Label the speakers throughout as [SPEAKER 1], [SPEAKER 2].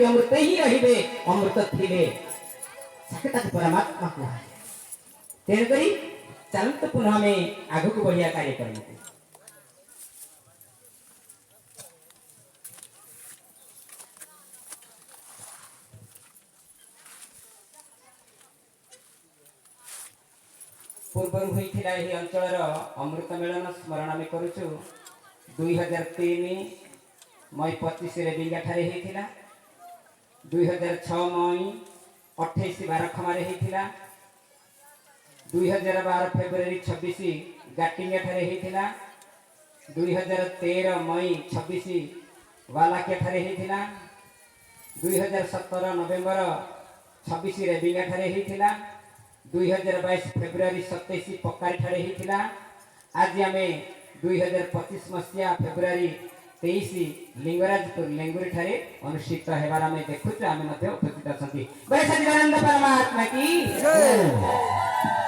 [SPEAKER 1] अमृत ही रहिबे अमृत थिले सकेता परमात्मा को तेन करी चलत पुनः में आगु को बढ़िया कार्य करने पूर्व होता यही अंचल अमृत मिलन स्मरण आम करुचु 2003 मई 25 बिंगा ठारे होता 2006 मई 28 बारखमारे होता 2012 फेब्रुआरी 26 गाटिंगा ठारे होता 2013 मई 26 बालाकिया ठारे होता 2017 नवेम्बर 26 रेबिंगा ठारे होता 2022 फेब्रुआरी 27 पक्कारी ठारे होता आज आम 2025 मसीहा फेब्रुआरी 23 लिंगराजपुर लेंगुरी ठारे अनुष्ठित हेबार आम देखुँ आम उपस्थित अच्छा सच्चिदानंद परमात्मा की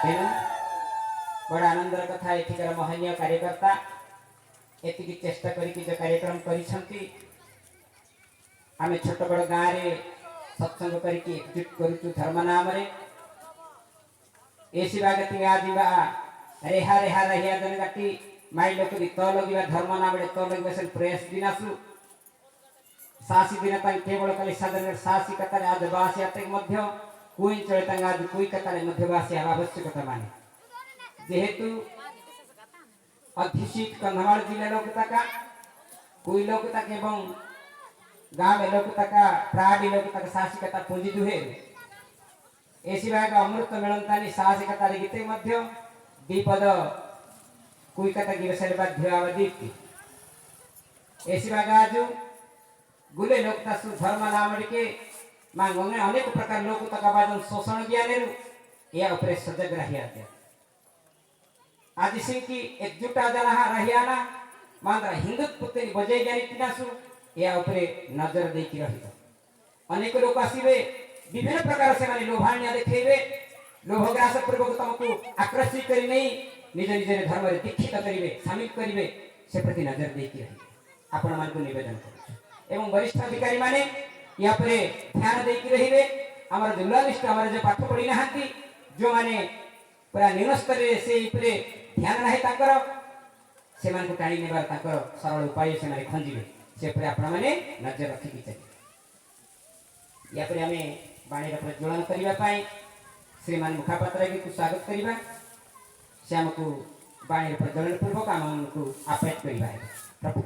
[SPEAKER 1] तेणु बड़ा आनंदर कथा एठिकार महनीय कार्यकर्ता एति चेष्टा करके जो कार्यक्रम करिसंती आम छोट बड़ गाँव रे सत्संग करके एकजुट करूँ धर्म नाम रे एसी बाग तिंगा दिबा रेहा रेहा रहिया जन गाटी माई लोक दी तो लगिबा धर्म नाम रे तो लगिबा सन प्रयास दिनासु सासी दिन तक केवल कली साधारण सासी कतारे आज बासी आते मध्य कोई चले तंग आज कोई कतारे मध्य बासी आवश्यकता माने जेहेतु अधिष्ठित कंधमाल जिला लोकता का कोई लोकता के एवं गांव में लोकता का प्राणी लोकता का सासी कता पूंजी दुहे ऐसी भाग अमृत मिलनतानी साहसी कथा गीते मध्य दीपद कोई कथा गिरसले बाध्य आवदीप्ति ऐसी भाग आज गुले लोकता सु धर्म नाम के मांगोंगे अनेक प्रकार लोकता का बाजन शोषण ज्ञानेरु या उपरे सजग रहिया आज सिंह की एकजुटा जना रहियाना मांद्रा हिंदुत्व पुत्री बजे ज्ञानी तिनासु या उपरे नजर देकी रहितो अनेक लोक आसीबे विभिन्न प्रकार से माने लोभाण्य देखेबे लोभग्रास पूर्वक तुमको आकर्षित करी नहीं निज निज धर्म रे दीक्षित करिवे शामिल करिवे से प्रति नजर देकी रहिबे आपण मान को निवेदन करू एवं वरिष्ठ अधिकारी माने या परे ध्यान देकी रहिबे हमर जुलालिस्ट हमर जे पाठ पढी नाहंती जो माने पूरा निम्न स्तर रे से इपरे ध्यान नाही ताकर से मान को टाणी नेबार ताकर सरल उपाय से माने खंजिबे से परे आपण माने नजर रखी चाहिए या परे हमें बाणी प्रज्वलन करने श्रीमान मुखापात्र को स्वागत करवा से आमको बाणी प्रज्वलन पूर्वक आम को आपेट करवा प्रभु